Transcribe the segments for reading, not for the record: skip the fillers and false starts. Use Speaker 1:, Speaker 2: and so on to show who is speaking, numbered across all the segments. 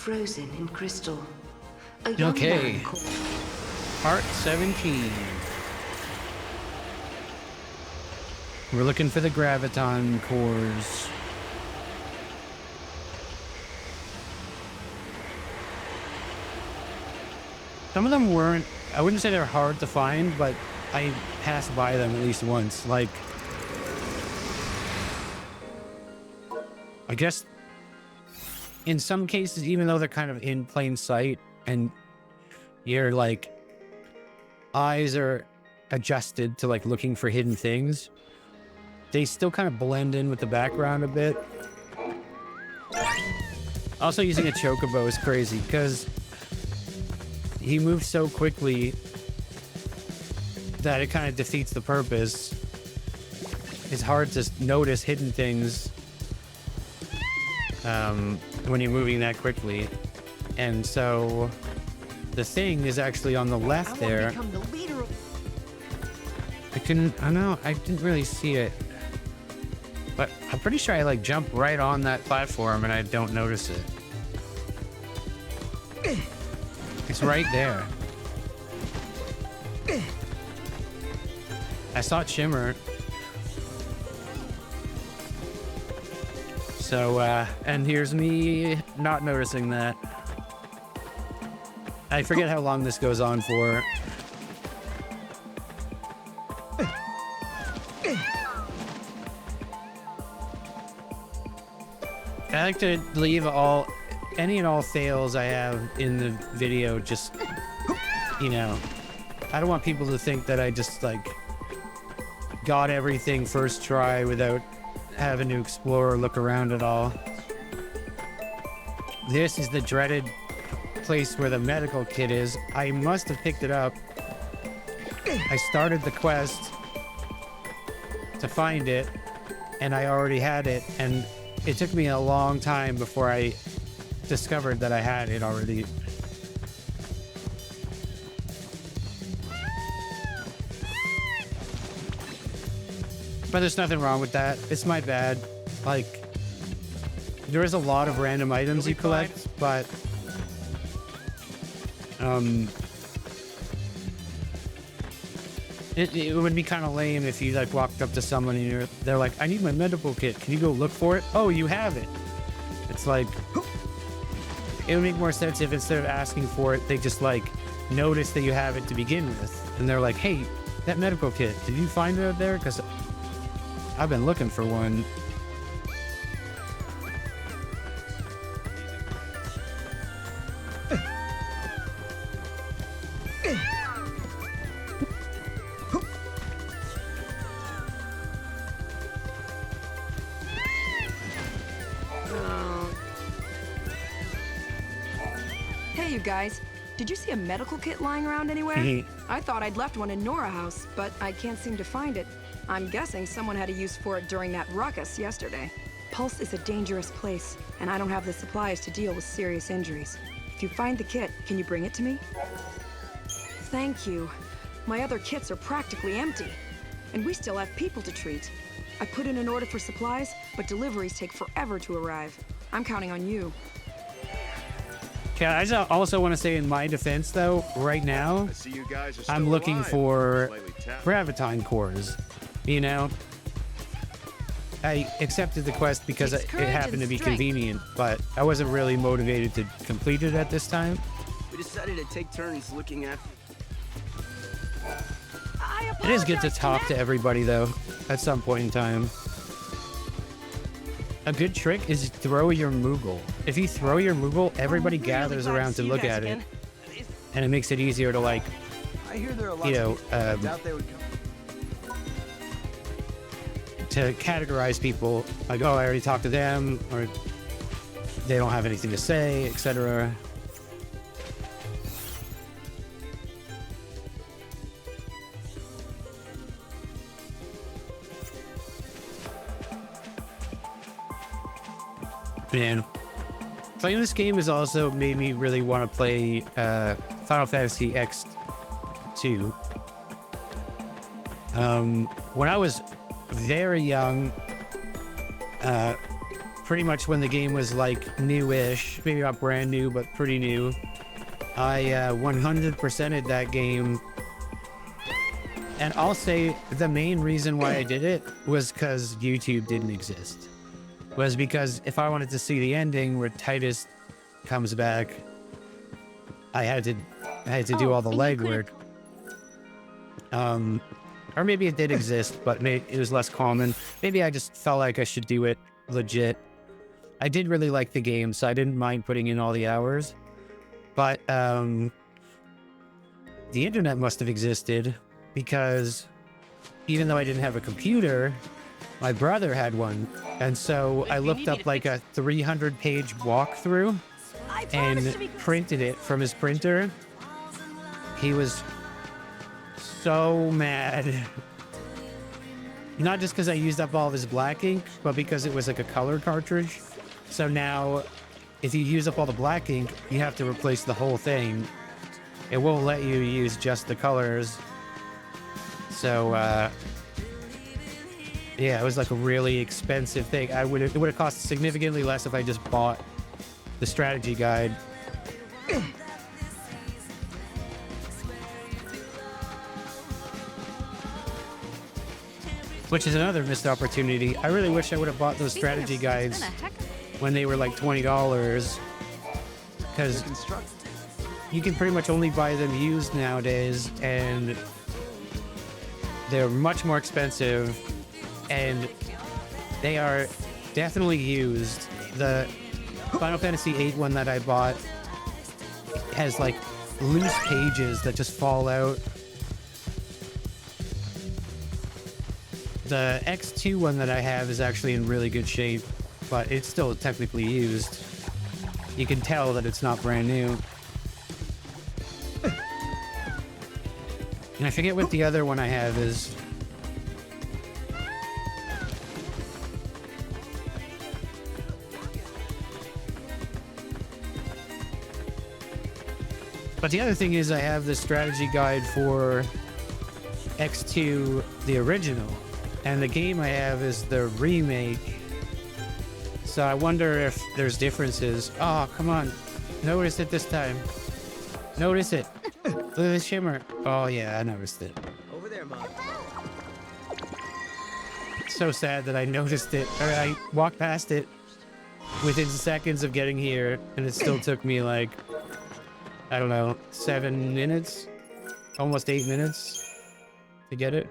Speaker 1: frozen in crystal. A young
Speaker 2: Okay.
Speaker 1: man called...
Speaker 2: Part 17. We're looking for the graviton cores. Some of them weren't, I wouldn't say they're hard to find, but I passed by them at least once. Like, I guess in some cases, even though they're kind of in plain sight and your like eyes are adjusted to like looking for hidden things, they still kind of blend in with the background a bit. Also, using a chocobo is crazy because he moves so quickly that it kind of defeats the purpose. It's hard to notice hidden things when you're moving that quickly. And so the thing is actually on the left there. I didn't really see it. But I'm pretty sure I like jump right on that platform and I don't notice it. It's right there. I saw it shimmer. So, and here's me not noticing that. I forget how long this goes on for. I like to leave any and all fails I have in the video, just, you know, I don't want people to think that I just like got everything first try without having to explore or look around at all. This is the dreaded place where the medical kit is. I must have picked it up. I started the quest to find it and I already had it, and it took me a long time before I discovered that I had it already. But there's nothing wrong with that. It's my bad. Like, there is a lot of random items you collect, but it would be kind of lame if you like walked up to someone and they're like, I need my medical kit. Can you go look for it? Oh, you have it. It's like, it would make more sense if instead of asking for it, they just like notice that you have it to begin with. And they're like, hey, that medical kit, did you find it out there? Because I've been looking for one.
Speaker 3: Hey, you guys. Did you see a medical kit lying around anywhere? I thought I'd left one in Nora House, but I can't seem to find it. I'm guessing someone had a use for it during that ruckus yesterday. Pulse is a dangerous place, and I don't have the supplies to deal with serious injuries. If you find the kit, can you bring it to me? Thank you. My other kits are practically empty, and we still have people to treat. I put in an order for supplies, but deliveries take forever to arrive. I'm counting on you.
Speaker 2: Okay, I also want to say in my defense, though, right now, I'm looking for graviton cores. You know, I accepted the quest because it happened to be convenient, but I wasn't really motivated to complete it at this time.
Speaker 4: We decided to take turns looking at...
Speaker 2: It is good to talk to everybody, though, at some point in time. A good trick is throw your Moogle. If you throw your Moogle, everybody gathers around to look at it. And it makes it easier to, like, you know, to categorize people. Like, oh, I already talked to them, or they don't have anything to say, etc. Man, playing this game has also made me really want to play Final Fantasy X2. When I was very young, pretty much when the game was like newish, maybe not brand new, but pretty new. I 100%ed that game. And I'll say the main reason why I did it was because YouTube didn't exist. Was because if I wanted to see the ending where Titus comes back, I had to do all the legwork. Or maybe it did exist, but it was less common. Maybe I just felt like I should do it legit. I did really like the game, so I didn't mind putting in all the hours. But the internet must have existed, because even though I didn't have a computer, my brother had one. And so I looked up like a 300-page walkthrough and printed it from his printer. He was so mad. Not just because I used up all of his black ink, but because it was like a color cartridge. So now, if you use up all the black ink, you have to replace the whole thing. It won't let you use just the colors. So, yeah, it was like a really expensive thing. It would have cost significantly less if I just bought the strategy guide. Which is another missed opportunity. I really wish I would have bought those strategy guides when they were like $20, because you can pretty much only buy them used nowadays, and they're much more expensive, and they are definitely used. The Final Fantasy VIII one that I bought has like loose pages that just fall out. The X2 one that I have is actually in really good shape, but it's still technically used. You can tell that it's not brand new. And I forget what the other one I have is. But the other thing is I have the strategy guide for X2, the original. And the game I have is the remake. So I wonder if there's differences. Oh, come on. Notice it this time. Notice it. Look at the shimmer. Oh, yeah, I noticed it.
Speaker 4: Over there, Mom.
Speaker 2: It's so sad that I noticed it. Or I walked past it within seconds of getting here, and it still took me like, I don't know, 7 minutes? Almost 8 minutes to get it.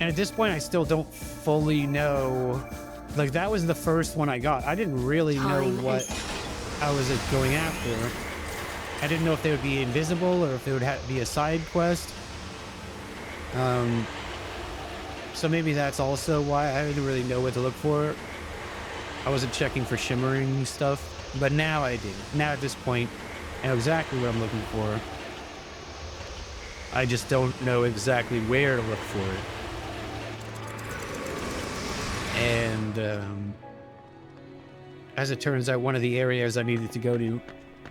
Speaker 2: And at this point, I still don't fully know. Like, that was the first one I got. I didn't really know what I was going after. I didn't know if they would be invisible or if it would be a side quest. So maybe that's also why I didn't really know what to look for. I wasn't checking for shimmering stuff, but now I do. Now at this point, I know exactly what I'm looking for. I just don't know exactly where to look for it. And as it turns out, one of the areas I needed to go to,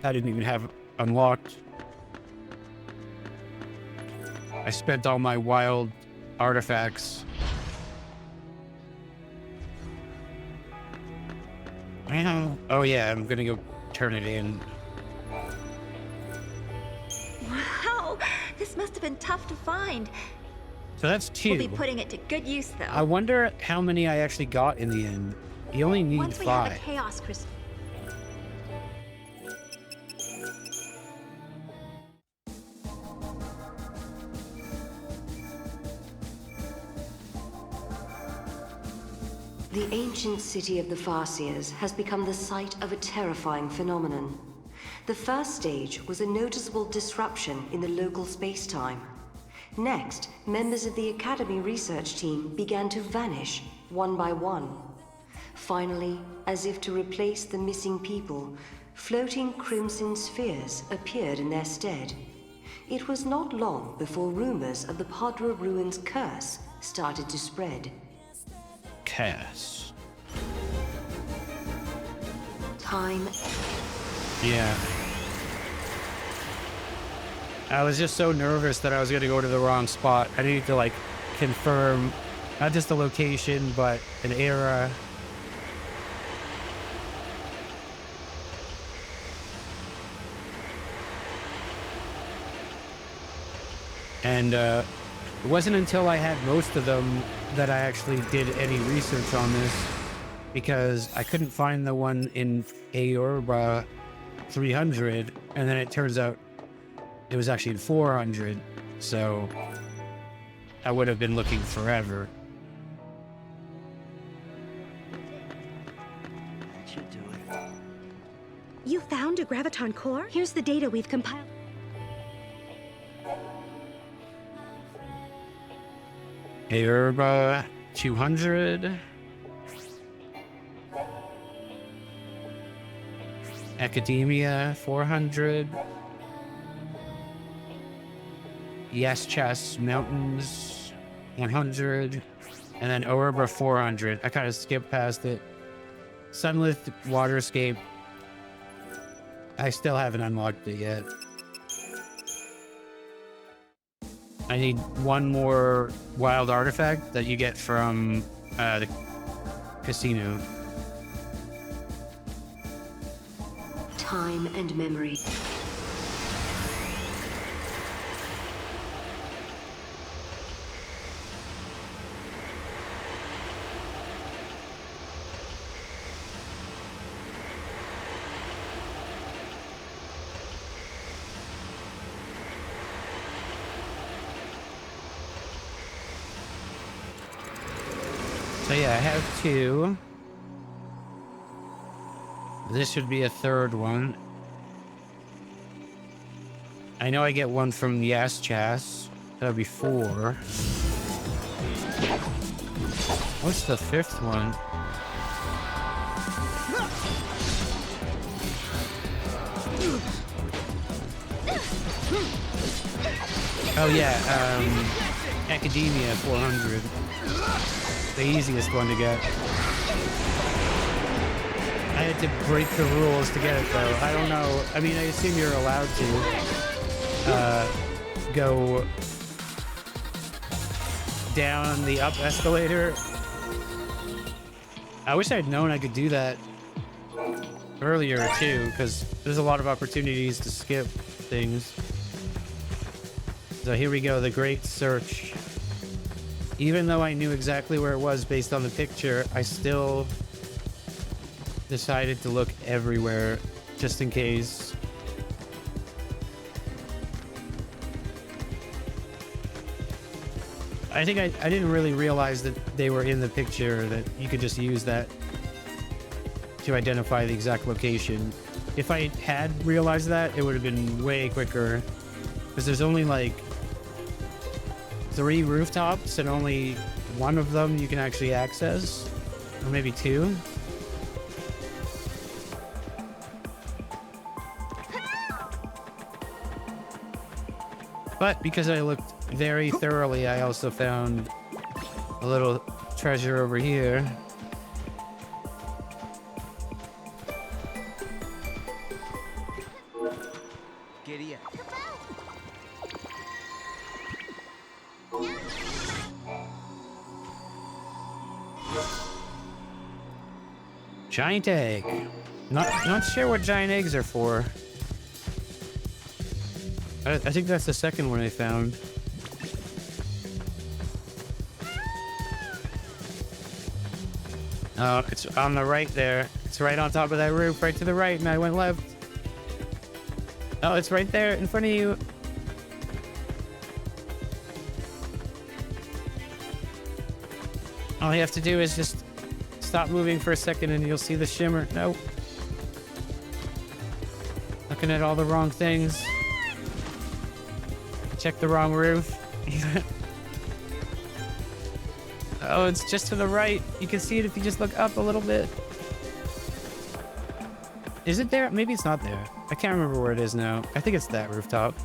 Speaker 2: I didn't even have unlocked. I spent all my wild artifacts. Oh yeah, I'm gonna go turn it in.
Speaker 5: Wow, this must have been tough to find.
Speaker 2: So that's 2.
Speaker 5: We'll be putting it to good use, though.
Speaker 2: I wonder how many I actually got in the end. You only need
Speaker 5: Once we
Speaker 2: 5.
Speaker 5: have a chaos crystal.
Speaker 1: The ancient city of the Farseers has become the site of a terrifying phenomenon. The first stage was a noticeable disruption in the local space-time. Next, members of the Academy research team began to vanish, one by one. Finally, as if to replace the missing people, floating crimson spheres appeared in their stead. It was not long before rumors of the Padra Ruins curse started to spread.
Speaker 2: Curse.
Speaker 1: Time.
Speaker 2: Yeah. I was just so nervous that I was going to go to the wrong spot. I needed to, like, confirm Not just a location, but an era. And it wasn't until I had most of them that I actually did any research on this, because I couldn't find the one in Aorba 300, and then it turns out it was actually in 400, so I would have been looking forever.
Speaker 4: That should do it.
Speaker 5: You found a graviton core? Here's the data we've compiled.
Speaker 2: Aorba 200. Academia 400. Yaschas Mountains 100. And then Aorba 400. I kind of skipped past it. Sunlit Waterscape. I still haven't unlocked it yet. I need one more wild artifact that you get from the casino.
Speaker 1: Time and memory.
Speaker 2: So yeah, I have two. This should be a third one. I know I get one from Yaschas. That'll be 4. What's the 5th one? Oh yeah, Academia 400. The easiest one to get. I had to break the rules to get it though. I don't know. I mean, I assume you're allowed to go down the up escalator. I wish I'd known I could do that earlier too, because there's a lot of opportunities to skip things. So here we go, the Great Search. Even though I knew exactly where it was based on the picture, I still decided to look everywhere just in case. I think I didn't really realize that they were in the picture, that you could just use that to identify the exact location. If I had realized that, it would have been way quicker, because there's only like 3 rooftops and only one of them you can actually access, or maybe 2. But because I looked very thoroughly, I also found a little treasure over here.
Speaker 4: Giddy up.
Speaker 2: Giant egg. Not sure what giant eggs are for. I think that's the second one I found. Oh, it's on the right there. It's right on top of that roof, right to the right, and I went left. Oh, it's right there in front of you. All you have to do is just stop moving for a second and you'll see the shimmer. Nope. Looking at all the wrong things. Check the wrong roof. Oh, it's just to the right. You can see it if you just look up a little bit. Is it there? Maybe it's not there. I can't remember where it is now. I think it's that rooftop.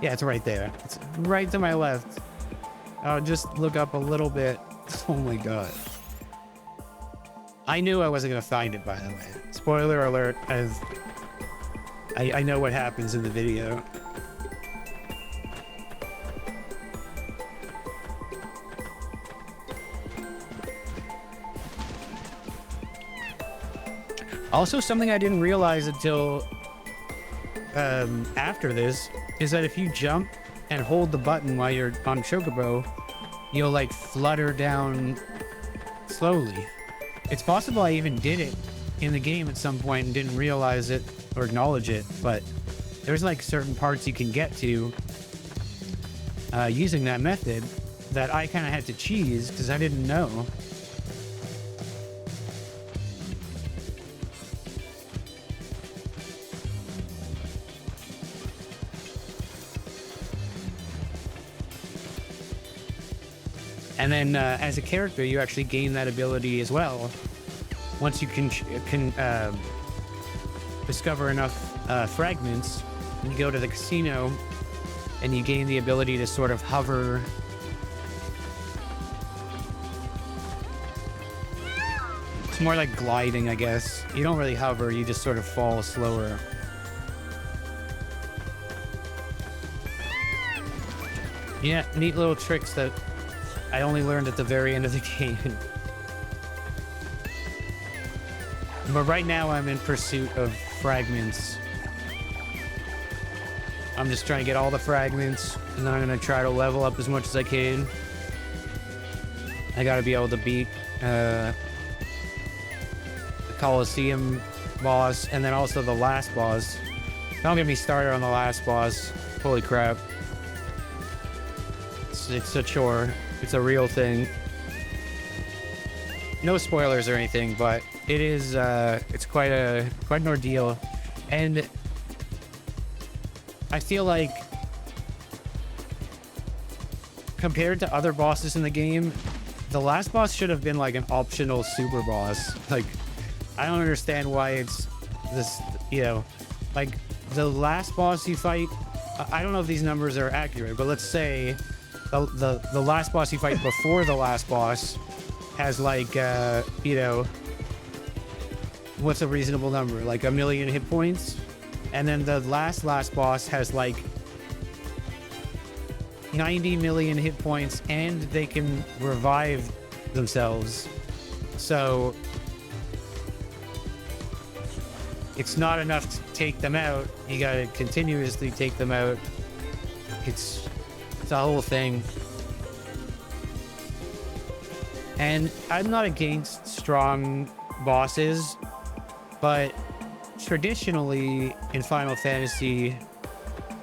Speaker 2: Yeah, it's right there. It's right to my left. Oh, just look up a little bit. Oh my god. I knew I wasn't gonna find it, by the way. Spoiler alert, I know what happens in the video. Also, something I didn't realize until after this is that if you jump and hold the button while you're on Chocobo, you'll like flutter down slowly. It's possible I even did it in the game at some point and didn't realize it or acknowledge it, but there's like certain parts you can get to using that method that I kind of had to cheese because I didn't know. And then as a character, you actually gain that ability as well. Once you can discover enough fragments, you go to the casino and you gain the ability to sort of hover. It's more like gliding, I guess. You don't really hover, you just sort of fall slower. Yeah, neat little tricks that I only learned at the very end of the game. But right now I'm in pursuit of fragments. I'm just trying to get all the fragments, and then I'm going to try to level up as much as I can. I got to be able to beat the Colosseum boss, and then also the last boss. Don't get me started on the last boss. Holy crap. It's a chore. It's a real thing. No spoilers or anything, but it is it's quite an ordeal. And I feel like compared to other bosses in the game, the last boss should have been like an optional super boss. Like, I don't understand why it's this, you know, like the last boss you fight, I don't know if these numbers are accurate, but let's say the last boss you fight before the last boss has like, you know, what's a reasonable number? Like 1 million hit points. And then the last boss has like 90 million hit points and they can revive themselves. So it's not enough to take them out. You gotta continuously take them out. It's a whole thing. And I'm not against strong bosses, but traditionally in Final Fantasy,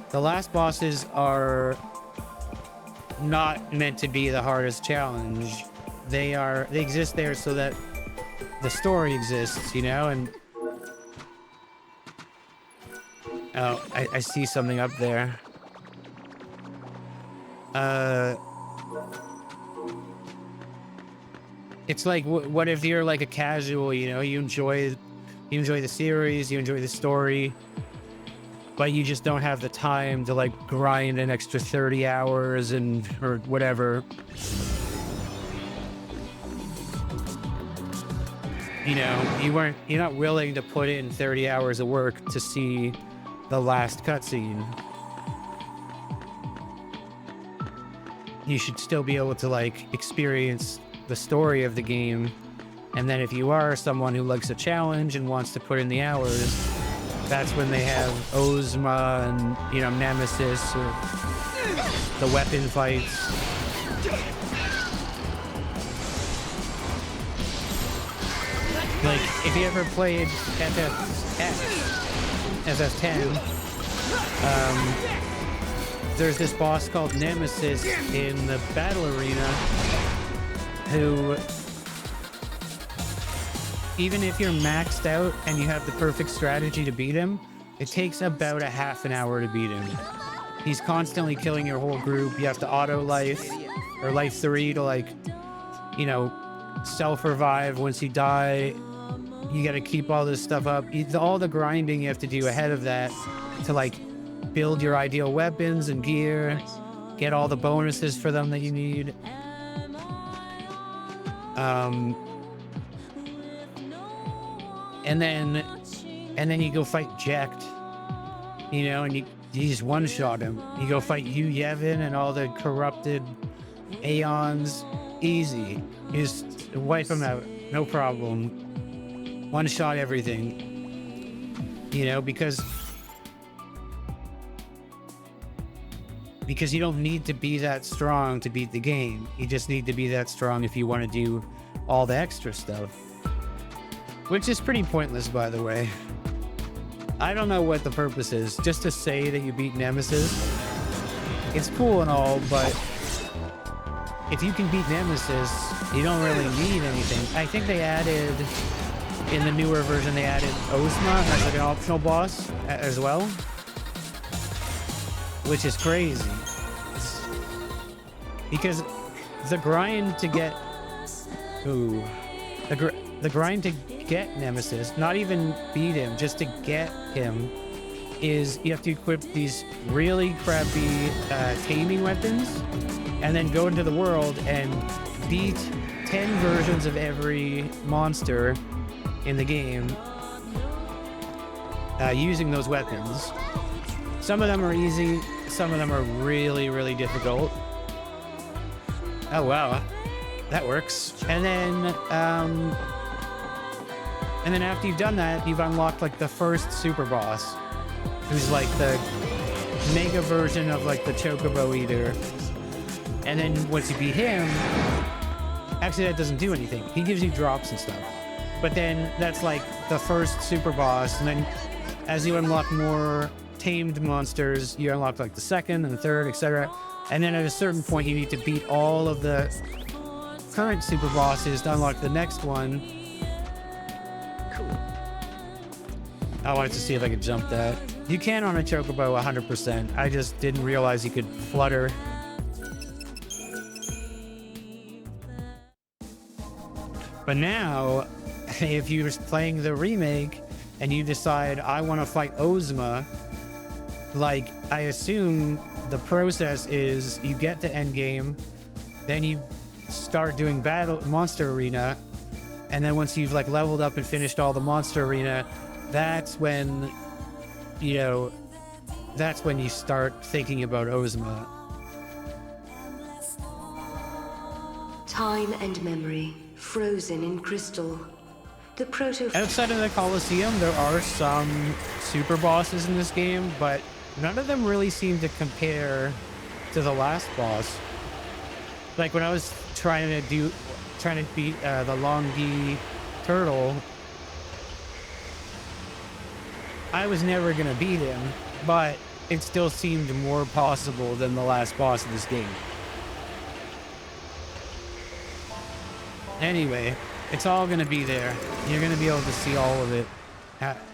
Speaker 2: the last bosses are not meant to be the hardest challenge. They exist there so that the story exists, you know? And oh, I see something up there. It's like, what if you're like a casual, you know, you enjoy the series, you enjoy the story, but you just don't have the time to like grind an extra 30 hours or whatever. You know, you're not willing to put in 30 hours of work to see the last cutscene. You should still be able to like experience the story of the game. And then if you are someone who likes a challenge and wants to put in the hours, that's when they have Ozma and, you know, Nemesis or the weapon fights. Like, if you ever played FF10, there's this boss called Nemesis in the battle arena who, even if you're maxed out and you have the perfect strategy to beat him, it takes about a half an hour to beat him. He's constantly killing your whole group. You have to auto life or life 3 to, like, you know, self-revive once you die. You got to keep all this stuff up. All the grinding you have to do ahead of that to, like, build your ideal weapons and gear, get all the bonuses for them that you need. And then you go fight Jecht, you know, and you just one-shot him. You go fight Hugh Yevon and all the corrupted Aeons. Easy. You just wipe them out. No problem. one-shot everything. You know, because you don't need to be that strong to beat the game. You just need to be that strong if you want to do all the extra stuff. Which is pretty pointless, by the way. I don't know what the purpose is. Just to say that you beat Nemesis. It's cool and all, but if you can beat Nemesis, you don't really need anything. I think they added, in the newer version, they added Ozma as like an optional boss as well. Which is crazy. Because the grind to get... Ooh. The grind to get Nemesis, not even beat him, just to get him, is you have to equip these really crappy taming weapons, and then go into the world and beat 10 versions of every monster in the game using those weapons. Some of them are easy, some of them are really, really difficult. Oh wow, that works. And then after you've done that, you've unlocked like the first super boss, who's like the mega version of like the Chocobo Eater. And then once you beat him, actually that doesn't do anything. He gives you drops and stuff. But then that's like the first super boss, and then as you unlock more tamed monsters, you unlock like the second and the third, etc. And then at a certain point, you need to beat all of the current super bosses to unlock the next one. Cool. I wanted to see if I could jump that. You can on a Chocobo 100%. I just didn't realize you could flutter. But now, if you're playing the remake and you decide, I want to fight Ozma, like, I assume the process is you get to endgame, then you start doing Monster Arena, and then once you've like leveled up and finished all the Monster Arena, that's when, you know, that's when you start thinking about Ozma.
Speaker 1: Time and memory, frozen in crystal. The proto...
Speaker 2: Outside of the Colosseum, there are some super bosses in this game, but none of them really seem to compare to the last boss. Like when I was trying to beat the Longi turtle, I was never gonna beat him, but it still seemed more possible than the last boss of this game. Anyway, it's all gonna be there. You're gonna be able to see all of it,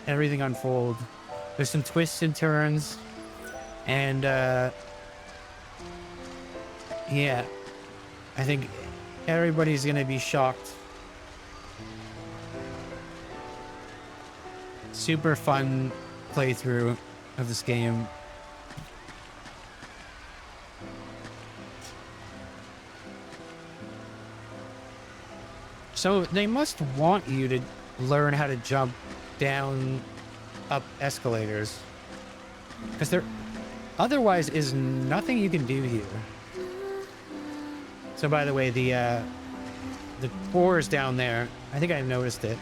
Speaker 2: everything unfold. There's some twists and turns, and yeah, I think everybody's gonna be shocked. Super fun playthrough of this game. So they must want you to learn how to jump down, up escalators, because there otherwise is nothing you can do here. So by the way, the core is down there. I think I noticed it.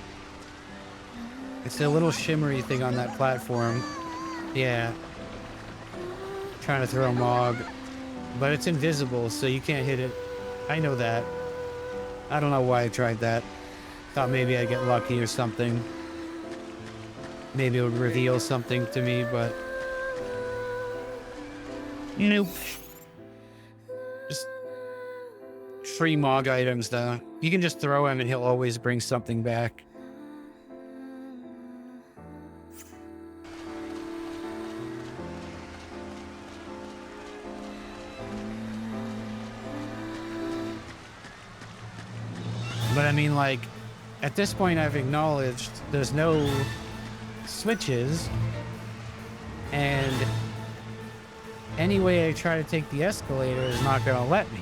Speaker 2: It's a little shimmery thing on that platform. Yeah. Trying to throw a Mog, but it's invisible, so you can't hit it. I know that. I don't know why I tried that. Thought maybe I'd get lucky or something. Maybe it would reveal something to me, but... Nope. Just... free Mog items, though. You can just throw him and he'll always bring something back. But I mean, like, at this point I've acknowledged there's no switches, and any way I try to take the escalator is not gonna let me.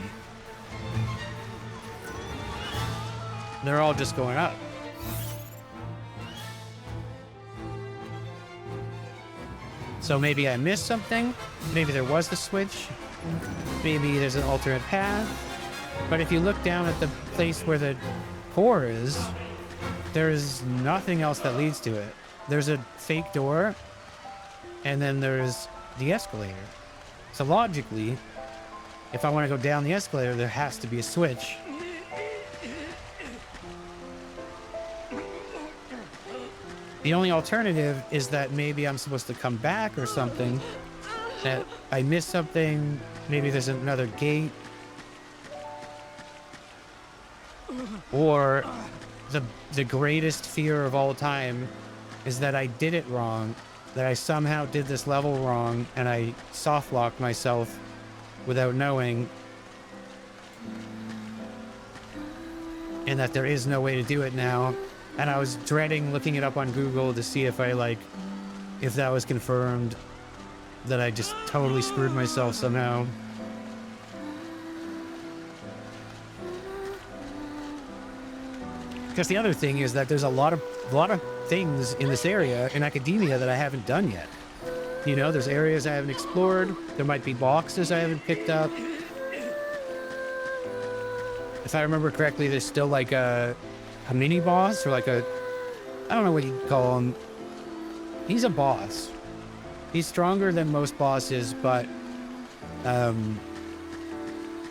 Speaker 2: They're all just going up. So maybe I missed something, maybe there was a switch, maybe there's an alternate path. But if you look down at the place where the core is, there's nothing else that leads to it. There's a fake door, and then there's the escalator. So logically, if I want to go down the escalator, there has to be a switch. The only alternative is that maybe I'm supposed to come back or something, that I missed something, maybe there's another gate, or the greatest fear of all time is that I did it wrong, that I somehow did this level wrong, and I soft locked myself without knowing, and that there is no way to do it now. And I was dreading looking it up on Google to see if if that was confirmed, that I just totally screwed myself somehow. Because the other thing is that there's a lot of things in this area in academia that I haven't done yet. You know, there's areas I haven't explored. There might be boxes I haven't picked up. If I remember correctly, there's still like a mini boss, or like I don't know what you call him. He's a boss. He's stronger than most bosses, but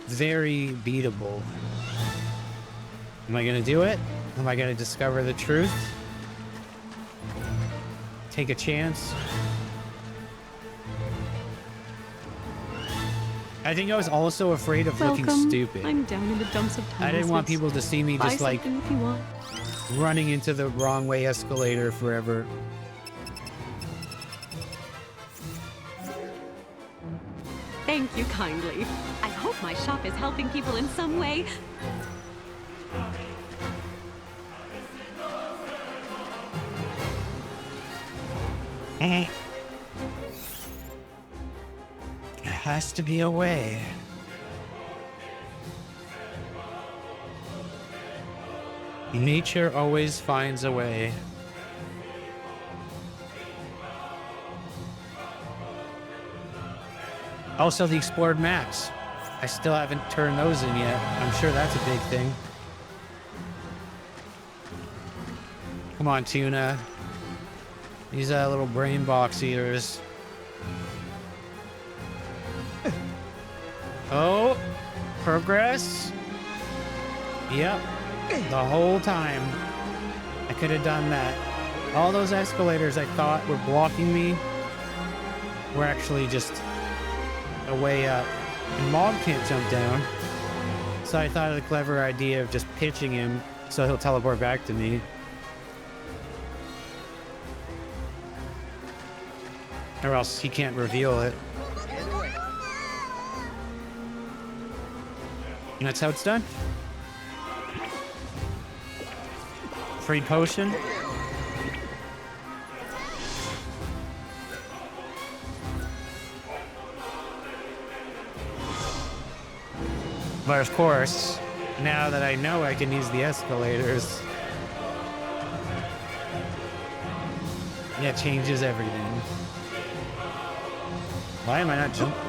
Speaker 2: very beatable. Am I gonna do it? Am I gonna discover the truth? Take a chance? I think I was also afraid of looking stupid.
Speaker 6: I'm down in the dumps of time.
Speaker 2: I didn't want people to see me just like
Speaker 6: if you want.
Speaker 2: running into the wrong way escalator forever.
Speaker 6: Thank you kindly. I hope my shop is helping people in some way.
Speaker 2: There has to be a way. Nature always finds a way. Also, the explored maps. I still haven't turned those in yet. I'm sure that's a big thing. Come on, Tuna. These little brain box eaters. Oh, progress. Yep, the whole time I could have done that. All those escalators I thought were blocking me were actually just a way up. And Mog can't jump down, so I thought of the clever idea of just pitching him so he'll teleport back to me. Or else he can't reveal it. And that's how it's done. Free potion. But of course, now that I know I can use the escalators, that changes everything. Why am I not jumping?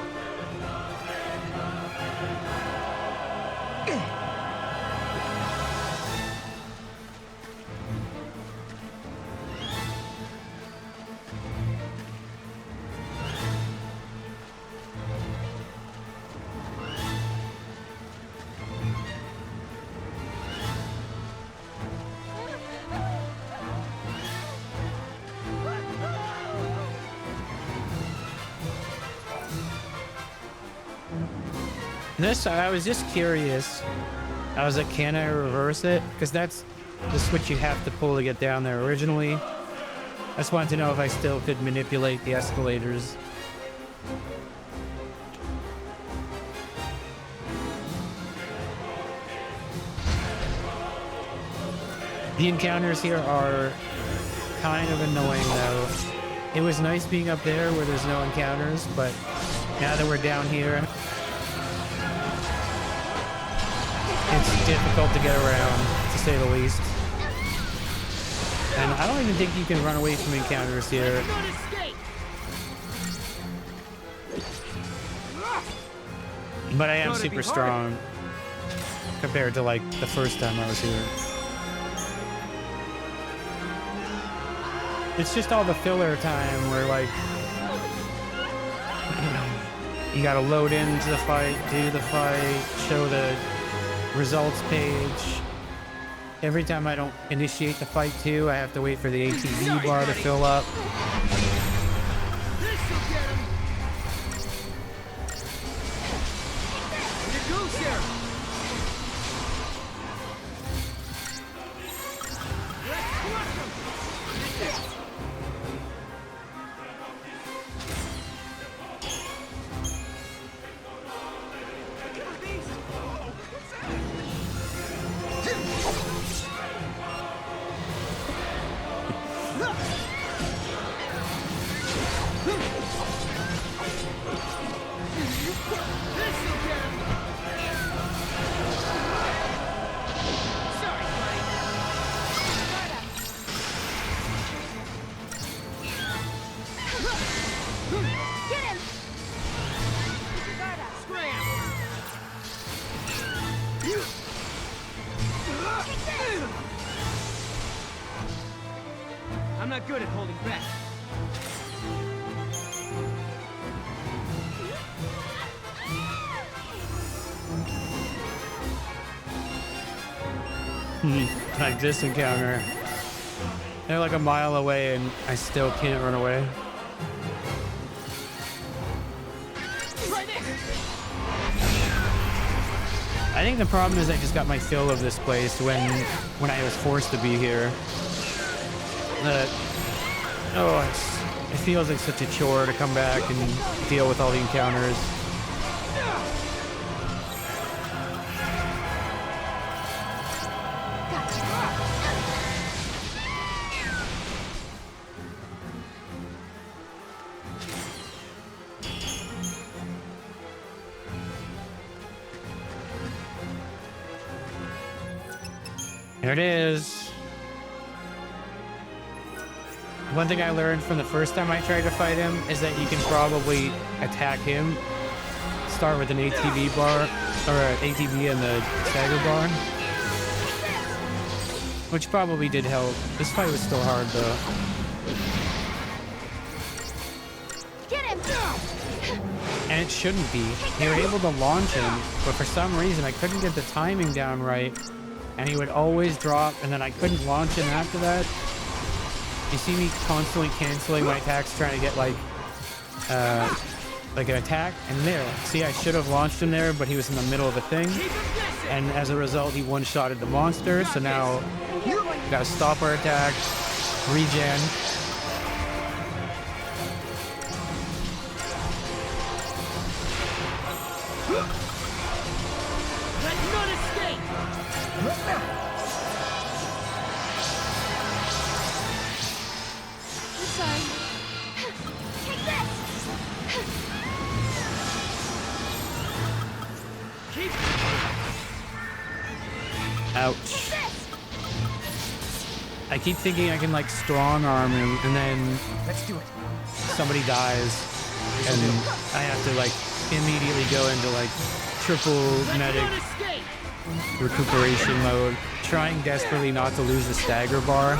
Speaker 2: This, I was just curious. I was like, can I reverse it? Because that's the switch you have to pull to get down there originally. I just wanted to know if I still could manipulate the escalators. The encounters here are kind of annoying though. It was nice being up there where there's no encounters, but now that we're down here, it's difficult to get around, to say the least. And I don't even think you can run away from encounters here. But I am super strong compared to like the first time I was here. It's just all the filler time where, like, you gotta load into the fight, do the fight, show the results page. Every time I don't initiate the fight too, I have to wait for the ATV bar to fill up.
Speaker 4: I'm not good at holding back.
Speaker 2: Like this encounter. They're like a mile away and I still can't run away. I think the problem is I just got my fill of this place when I was forced to be here. It feels like such a chore to come back and deal with all the encounters. There it is. One thing I learned from the first time I tried to fight him is that you can probably attack him. Start with an ATV bar, or an ATV and the stagger bar. Which probably did help. This fight was still hard though.
Speaker 5: Get him!
Speaker 2: And it shouldn't be. You were able to launch him, but for some reason I couldn't get the timing down right. And he would always drop, and then I couldn't launch him after that. You see me constantly canceling my attacks, trying to get like an attack, and there. See, I should have launched him there, but he was in the middle of a thing, and as a result, he one-shotted the monster. So now, we gotta stop our attack, regen.
Speaker 4: Let none escape!
Speaker 5: Sorry. Take this!
Speaker 4: Keep
Speaker 2: Ouch. I keep thinking I can like strong arm him, and then
Speaker 4: Let's do it.
Speaker 2: somebody dies, and I have to like immediately go into like triple medic
Speaker 4: None escape!
Speaker 2: recuperation mode, trying desperately not to lose the stagger bar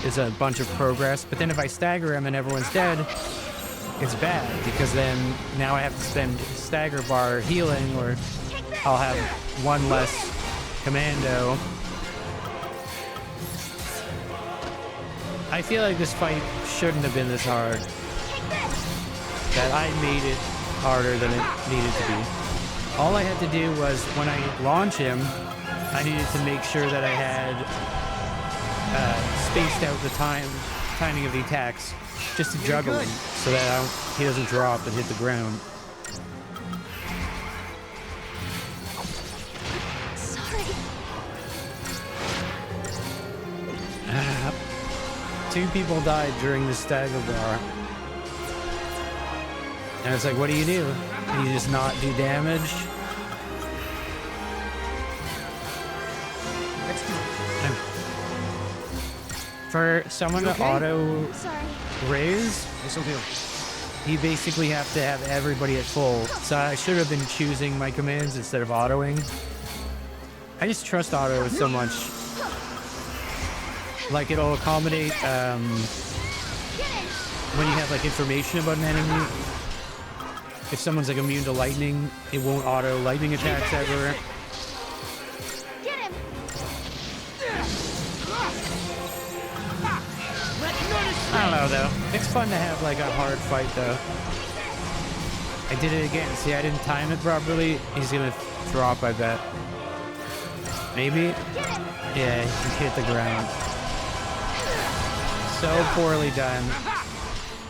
Speaker 2: is a bunch of progress. But then if I stagger him and everyone's dead, it's bad, because then now I have to spend stagger bar healing, or I'll have one less commando. I feel like this fight shouldn't have been this hard. That I made it harder than it needed to be. All I had to do was, when I launch him, I needed to make sure that I had spaced out the timing of the attacks, just to juggle him, so that he doesn't drop and hit the ground.
Speaker 5: Sorry.
Speaker 2: 2 people died during the stagger bar. And it's like, what do? You just not do damage?
Speaker 4: Let's do it.
Speaker 2: For someone to auto
Speaker 5: Sorry.
Speaker 2: raise,
Speaker 4: This'll do.
Speaker 2: you basically have to have everybody at full. So I should have been choosing my commands instead of autoing. I just trust auto so much. Like it'll accommodate when you have like information about an enemy. If someone's like immune to lightning, it won't auto lightning attacks ever.
Speaker 5: Get him!
Speaker 4: Let none escape!
Speaker 2: I don't know though. It's fun to have like a hard fight though. I did it again. See, I didn't time it properly. He's gonna drop, I bet. Maybe? Yeah, he hit the ground. So poorly done.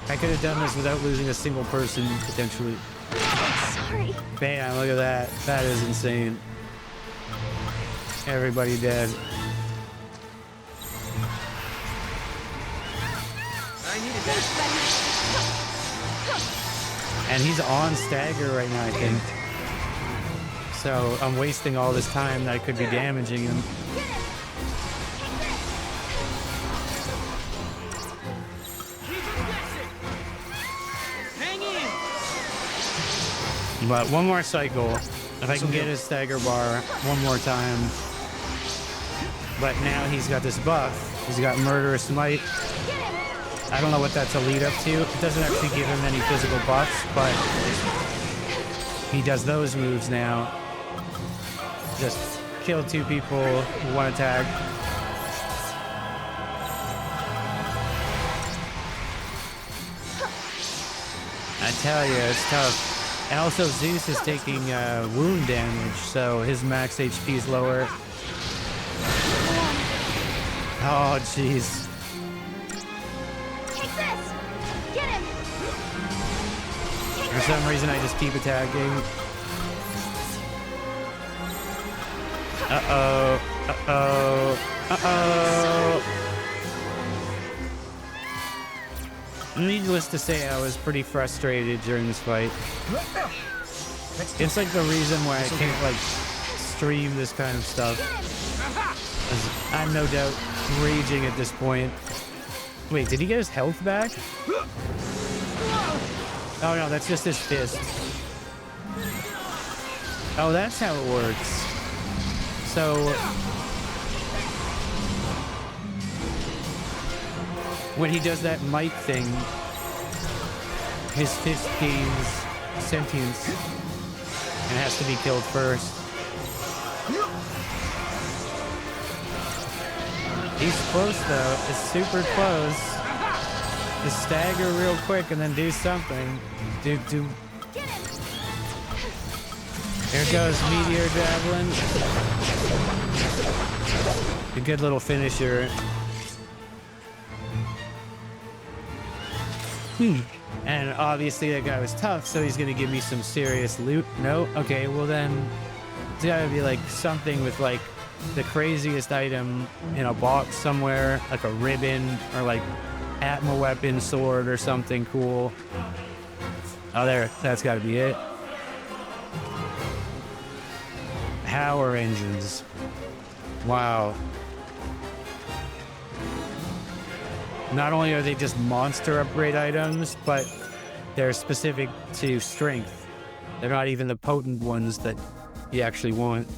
Speaker 2: I could have done this without losing a single person, potentially.
Speaker 5: Sorry.
Speaker 2: Bam, look at that. That is insane. Everybody dead.
Speaker 4: I needed that.
Speaker 2: And he's on stagger right now, I think. So I'm wasting all this time that I could be damaging him.
Speaker 4: Keep him guessing. Hang in.
Speaker 2: But one more cycle. If I can get his stagger bar one more time. But now he's got this buff. He's got Murderous Might. I don't know what that's a lead up to. It doesn't actually give him any physical buffs, but he does those moves now. Just kill two people, one attack. I tell you, it's tough. And also Zeus is taking wound damage, so his max HP is lower. Oh, jeez.
Speaker 5: Take this! Get him!
Speaker 2: For some reason, I just keep attacking. Uh-oh. Uh-oh. Uh-oh. Needless to say, I was pretty frustrated during this fight. It's like the reason why I can't, like, stream this kind of stuff. 'Cause I'm no doubt raging at this point. Wait, did he get his health back? Oh no, that's just his fist. Oh, that's how it works. So when he does that might thing, his fist gains sentience and has to be killed first. He's close though. It's super close. Just stagger real quick and then do something. Do. There goes Meteor Javelin. A good little finisher. And obviously that guy was tough, so he's gonna give me some serious loot. No? Okay, well then it's gotta be like something with like the craziest item in a box somewhere, like a ribbon or like Atma weapon, sword or something cool. Oh, there, that's gotta be it. Power engines. Wow. Not only are they just monster upgrade items, but they're specific to strength. They're not even the potent ones that you actually want.